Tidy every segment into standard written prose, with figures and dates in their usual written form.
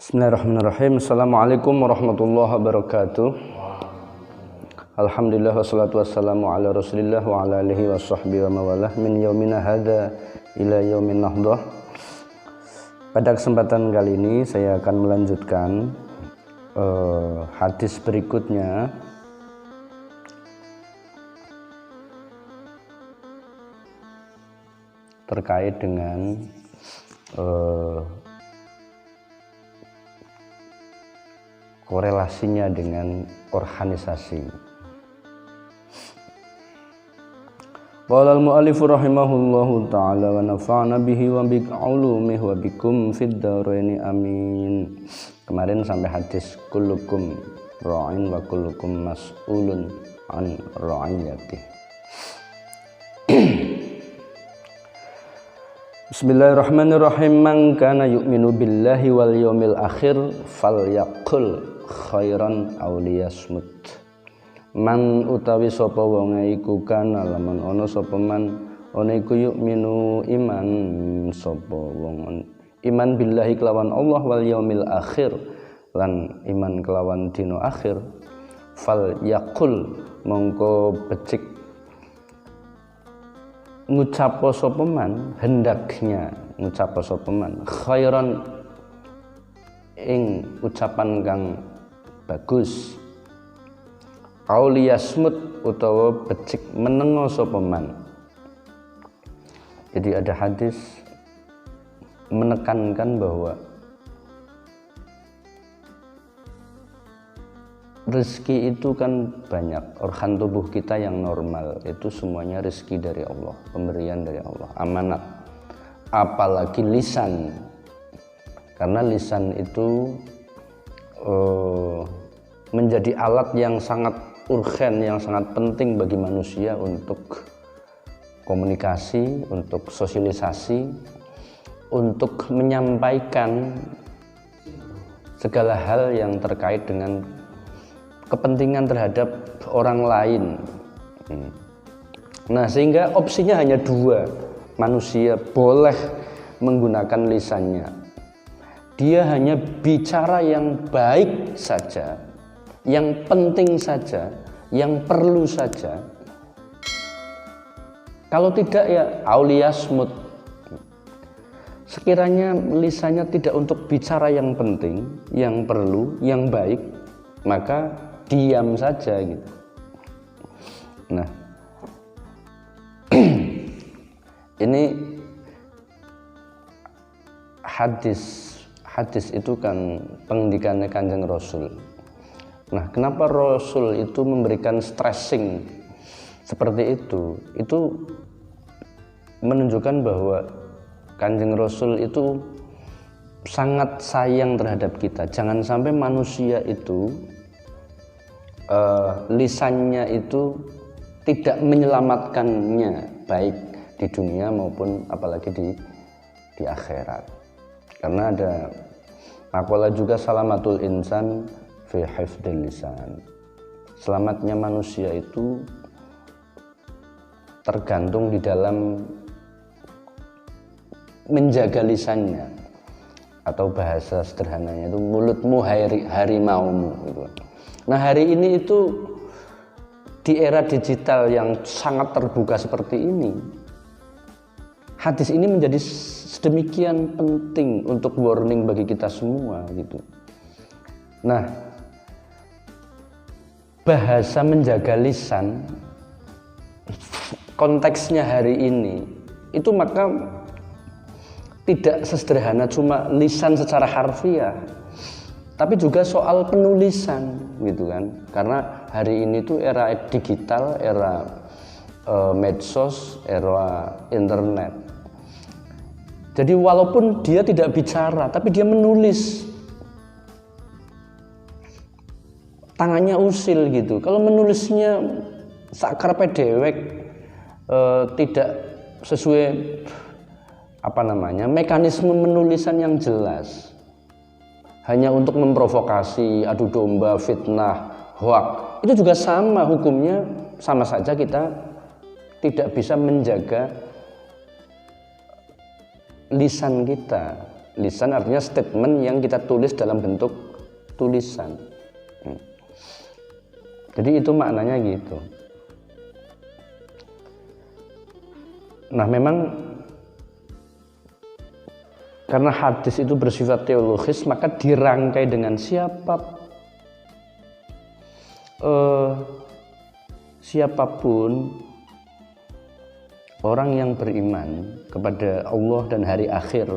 Bismillahirrahmanirrahim. Assalamualaikum warahmatullahi wabarakatuh. Alhamdulillah wassalatu wassalamu ala rasulillah wa ala alihi wa sahbihi wa mawalah min yaumina hadha ila yaumin nahdah. Pada kesempatan kali ini saya akan melanjutkan hadis berikutnya terkait dengan korelasinya dengan organisasi. Qala al-mu'allif rahimahullahu ta'ala wa nafa'ana bihi wa bi ulumihi wa bikum fid dharaini amin. Kemarin sampai hadis kullukum ra'in wa kullukum mas'ulun an ra'iyatihi. Bismillahirrahmanirrahim. Man kana yu'minu billahi wal yawmil akhir falyaqul khairan aw liyasmut. Man utawi sapa wong iku kana lamun ana sapa man ana iku yu'minu iman sapa wong iman billahi kelawan Allah wal yawmil akhir lan iman kelawan dina akhir falyaqul mongko becik ngucapo sapa man hendaknya ngucapo sapa man khairan ing ucapan kang bagus auliyasmut utawa becik menengo sapa man. Jadi ada hadis menekankan bahwa rezeki itu kan banyak, organ tubuh kita yang normal itu semuanya rezeki dari Allah, pemberian dari Allah, amanat. Apalagi lisan, karena lisan itu menjadi alat yang sangat urgen, yang sangat penting bagi manusia untuk komunikasi, untuk sosialisasi, untuk menyampaikan segala hal yang terkait dengan kepentingan terhadap orang lain. Nah, sehingga opsinya hanya dua. Manusia boleh menggunakan lisannya. Dia hanya bicara yang baik saja, yang penting saja, yang perlu saja. Kalau tidak ya auliyasmut. Sekiranya lisannya tidak untuk bicara yang penting, yang perlu, yang baik, maka diam saja gitu. Nah, ini hadis itu kan pendidikannya Kanjeng Rasul. Nah, kenapa Rasul itu memberikan stressing seperti itu? Itu menunjukkan bahwa Kanjeng Rasul itu sangat sayang terhadap kita. Jangan sampai manusia itu lisannya itu tidak menyelamatkannya baik di dunia maupun apalagi di akhirat. Karena ada maqalah juga salamatul insan fi hifdzil lisan. Selamatnya manusia itu tergantung di dalam menjaga lisannya, atau bahasa sederhananya itu mulutmu harimaumu gitu. Nah, hari ini itu di era digital yang sangat terbuka seperti ini, hadis ini menjadi sedemikian penting untuk warning bagi kita semua gitu. Nah, bahasa menjaga lisan konteksnya hari ini itu maka tidak sesederhana cuma lisan secara harfiah, tapi juga soal penulisan gitu kan. Karena hari ini tuh era digital, era medsos, era internet. Jadi walaupun dia tidak bicara, tapi dia menulis. Tangannya usil gitu. Kalau menulisnya sakarpe dewek, tidak sesuai mekanisme menulisan yang jelas, hanya untuk memprovokasi, adu domba, fitnah, hoak, itu juga sama hukumnya, sama saja kita tidak bisa menjaga lisan kita. Lisan artinya statement yang kita tulis dalam bentuk tulisan. Jadi itu maknanya gitu. Nah memang karena hadis itu bersifat teologis, maka dirangkai dengan siapapun orang yang beriman kepada Allah dan hari akhir.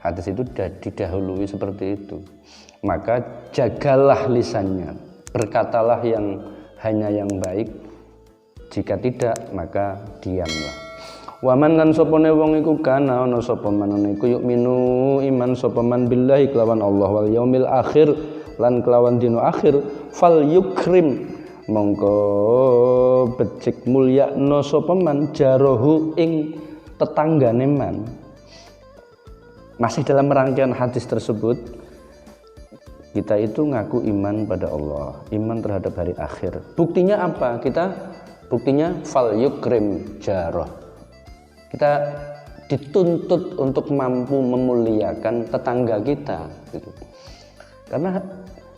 Hadis itu didahului seperti itu. Maka jagalah lisannya, berkatalah yang hanya yang baik, jika tidak maka diamlah. Waman lan sopone wong iku kana ana sapa manane iku yukminu iman sapa man billahi kelawan Allah wal yaumil akhir lan kelawan dina akhir fal yukrim mongko becik mulyakno sapa man jarahu ing tetanggane man. Masih dalam rangkaian hadis tersebut, kita itu ngaku iman pada Allah, iman terhadap hari akhir. Buktinya apa? Buktinya fal yukrim jarah. Kita dituntut untuk mampu memuliakan tetangga kita gitu. Karena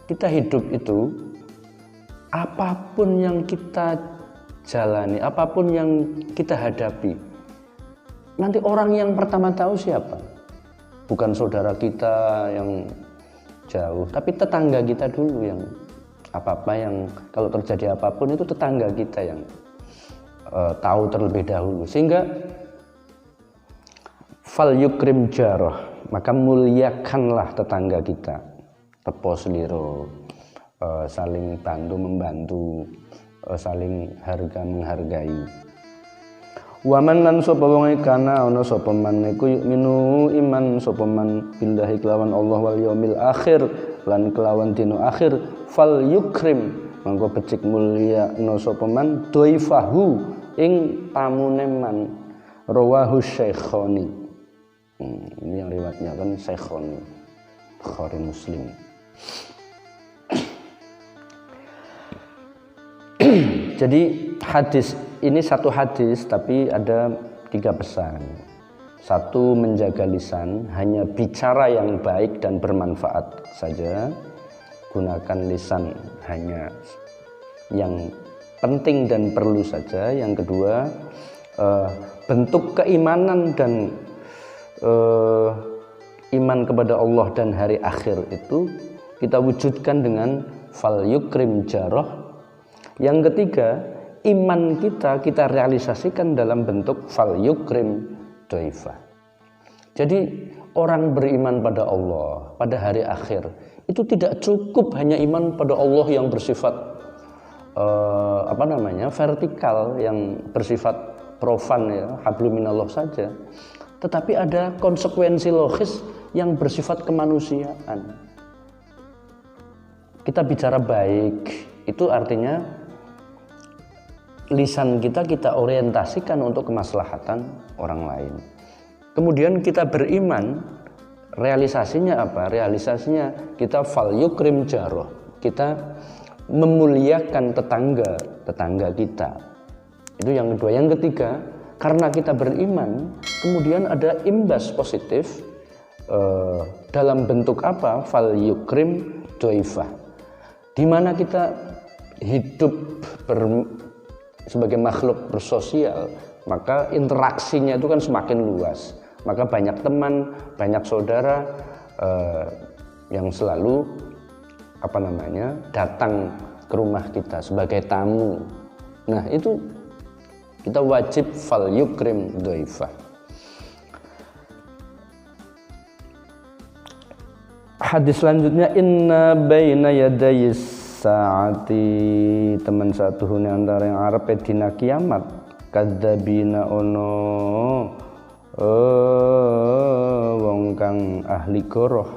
kita hidup itu, apapun yang kita jalani, apapun yang kita hadapi, nanti orang yang pertama tahu siapa? Bukan saudara kita yang jauh, tapi tetangga kita dulu yang apa-apa yang kalau terjadi apapun itu tetangga kita yang tahu terlebih dahulu. Sehingga fal yukrim jarah, maka muliakanlah tetangga kita, tepo seliro, saling bantu membantu, saling harga menghargai. Waman lan sapa wong kana ana sapa man iku yukminu iman sapa man billahi kelawan Allah wal yaumil akhir lan kelawan dina akhir fal yukrim mangko becik mulya ana sapa man dhaifahu ing tamune man rawahu Syaikhani. Ini yang riwayatnya kan Syaikhani Bukhari Muslim. Jadi hadis ini satu hadis tapi ada 3 pesan. Satu, menjaga lisan, hanya bicara yang baik dan bermanfaat saja. Gunakan lisan hanya yang penting dan perlu saja. Yang kedua, bentuk keimanan dan iman kepada Allah dan hari akhir itu kita wujudkan dengan fal yukrim jarah. Yang ketiga, iman kita realisasikan dalam bentuk fal yukrim dhaifah. Jadi orang beriman pada Allah, pada hari akhir, itu tidak cukup hanya iman pada Allah yang bersifat vertikal, yang bersifat profan ya, hablum minallah saja. Tetapi ada konsekuensi logis yang bersifat kemanusiaan. Kita bicara baik, itu artinya lisan kita orientasikan untuk kemaslahatan orang lain. Kemudian kita beriman, realisasinya apa? Realisasinya kita fal yukrim jarah. Kita memuliakan tetangga kita. Itu yang kedua. Yang ketiga, karena kita beriman, kemudian ada imbas positif dalam bentuk apa? Fal yukrim dhaifah. Di mana kita hidup sebagai makhluk bersosial, maka interaksinya itu kan semakin luas. Maka banyak teman, banyak saudara yang selalu datang ke rumah kita sebagai tamu. Nah, itu kita wajib fal yukrim dhaifah. Hadis selanjutnya, inna baina yadayis saati, teman satu hune antara yang arepe dina kiamat, kadzabina ono wong kang ahli goroh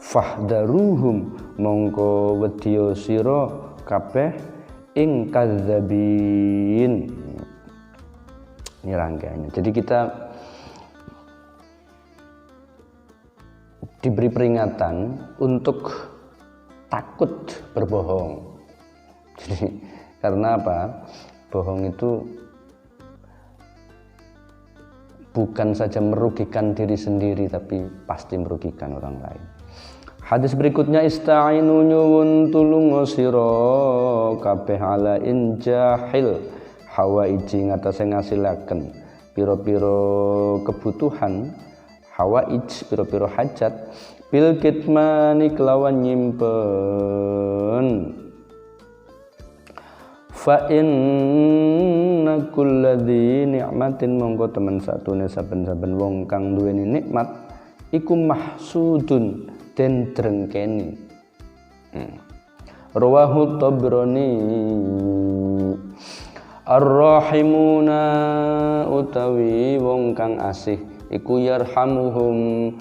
fahdaruhum mongko wedya sira kabeh ing kadzabin. Ini rangkaiannya. Jadi kita diberi peringatan untuk takut berbohong. Jadi karena apa? Bohong itu bukan saja merugikan diri sendiri tapi pasti merugikan orang lain. Hadis berikutnya, ista'inu nyuwun tulung sira kabeh ala injahil hawaiji ngatasé ngasilaken pira-pira kebutuhan, hawaij pira-pira hajat, bil kitmani kelawan nyimpen. Fa inna kulladzi ni'matin mongko temen satune saben-saben wong kang duweni nikmat iku mahsudun den drengkeni. Rawahu Tabrani. Ar-rahimuna utawi wong kang asih iku yarhamuhum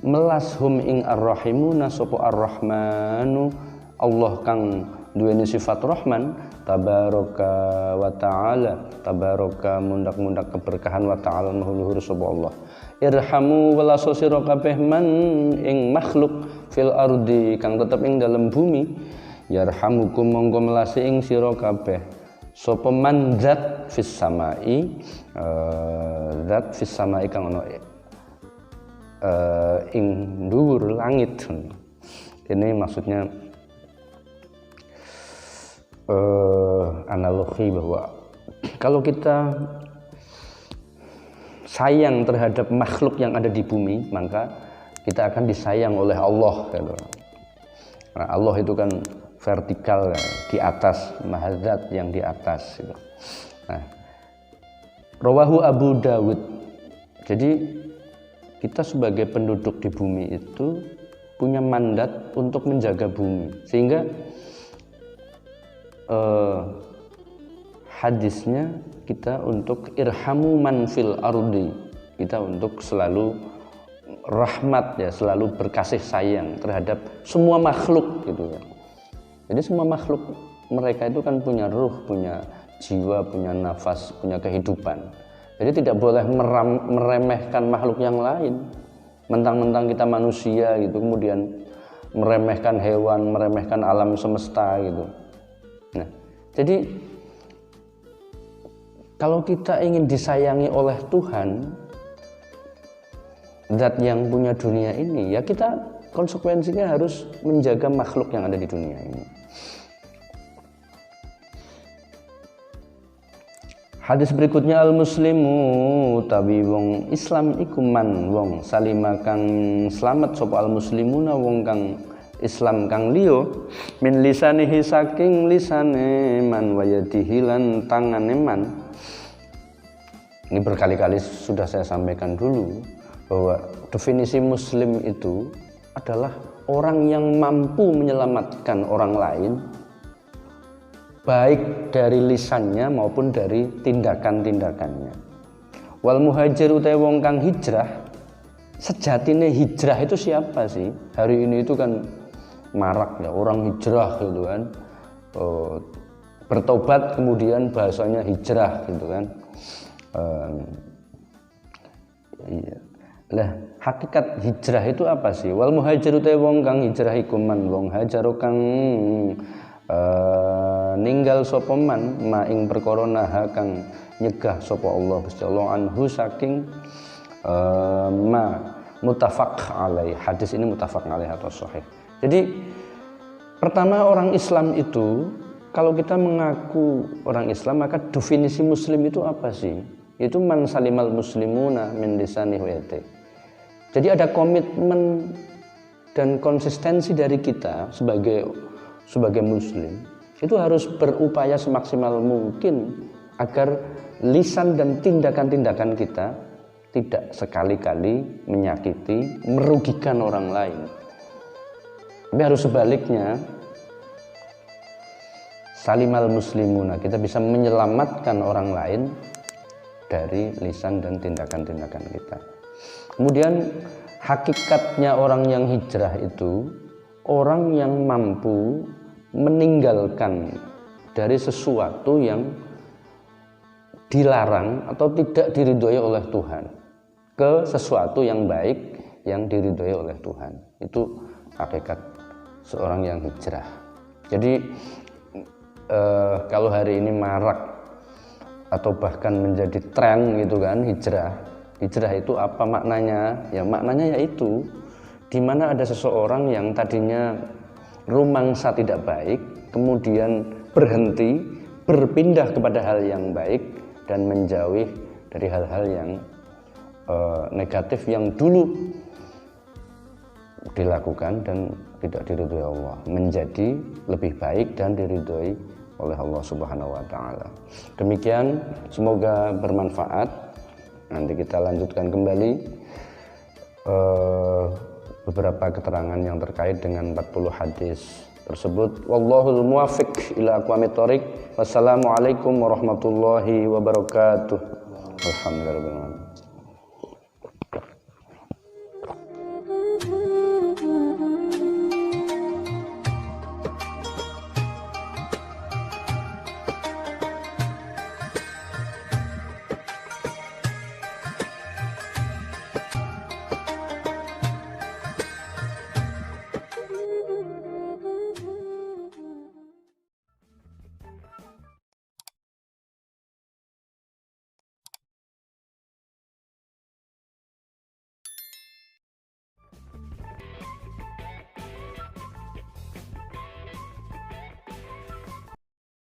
melashum ing ar-rahimuna sapa ar-rahmanu Allah kang duweni sifat rahman tabaraka wa ta'ala, tabaraka mundak-mundak keberkahan wa ta'ala mahuluhur sapa Allah. Irhamu walaso sira kabeh man ing makhluk fil ardi kang tetep ing dalam bumi, yarhamukum monggo melasi ing sira kabeh sapa man zat fis samai, zat fis samai kang ana ing dhuwur langit. Ini maksudnya analogi bahwa kalau kita sayang terhadap makhluk yang ada di bumi, maka kita akan disayang oleh Allah. Nah, Allah itu kan vertikal, di atas, mahadzat yang di atas. Nah, rawahu Abu Dawud. Jadi kita sebagai penduduk di bumi itu punya mandat untuk menjaga bumi, sehingga hadisnya kita untuk irhamu man fil ardi, kita untuk selalu rahmat ya, selalu berkasih sayang terhadap semua makhluk gitu ya. Jadi semua makhluk mereka itu kan punya ruh, punya jiwa, punya nafas, punya kehidupan. Jadi tidak boleh meremehkan makhluk yang lain. Mentang-mentang kita manusia gitu kemudian meremehkan hewan, meremehkan alam semesta gitu. Nah, jadi kalau kita ingin disayangi oleh Tuhan, zat yang punya dunia ini, ya kita konsekuensinya harus menjaga makhluk yang ada di dunia ini. Hadis berikutnya, al muslimu tabi wong Islam iku man wong salima kang slamet sapa al muslimuna wong kang Islam kang liya min lisanihi saking lisane man wayadihi lan tangane man. Ini berkali-kali sudah saya sampaikan dulu bahwa definisi muslim itu adalah orang yang mampu menyelamatkan orang lain baik dari lisannya maupun dari tindakan-tindakannya. Wal muhajir utawi wong kang hijrah, sejatine hijrah itu siapa sih? Hari ini itu kan marak ya orang hijrah gitu kan, bertobat kemudian bahasanya hijrah gitu kan. Iya. Lah hakikat hijrah itu apa sih? Wal muhajiru te wong kang hijrah iku man wong hajar kang ninggal sapa man ma ing perkara naha kang nyegah sapa Allah Gusti Allah anhu saking ma muttafaq alaih. Hadis ini muttafaq alaih atau sahih. Jadi pertama orang Islam itu, kalau kita mengaku orang Islam maka definisi muslim itu apa sih? Itu man salimal muslimuna min lisanihi wa yadihi. Jadi ada komitmen dan konsistensi dari kita sebagai muslim itu harus berupaya semaksimal mungkin agar lisan dan tindakan-tindakan kita tidak sekali-kali menyakiti, merugikan orang lain. Tapi harus sebaliknya, salimal muslimuna, kita bisa menyelamatkan orang lain dari lisan dan tindakan-tindakan kita. Kemudian hakikatnya orang yang hijrah itu orang yang mampu meninggalkan dari sesuatu yang dilarang atau tidak diridhoi oleh Tuhan ke sesuatu yang baik yang diridhoi oleh Tuhan. Itu hakikat seorang yang hijrah. Jadi kalau hari ini marak atau bahkan menjadi tren gitu kan hijrah itu apa maknanya? Ya maknanya yaitu di mana ada seseorang yang tadinya rumangsa tidak baik, kemudian berhenti, berpindah kepada hal yang baik dan menjauhi dari hal-hal yang negatif yang dulu dilakukan dan tidak diridhoi Allah, menjadi lebih baik dan diridhoi oleh Allah Subhanahu wa taala. Demikian, semoga bermanfaat. Nanti kita lanjutkan kembali beberapa keterangan yang terkait dengan 40 hadis tersebut. Wallahul muwaffiq ila aqwamit thoriq. Wassalamualaikum warahmatullahi wabarakatuh. Alhamdulillah.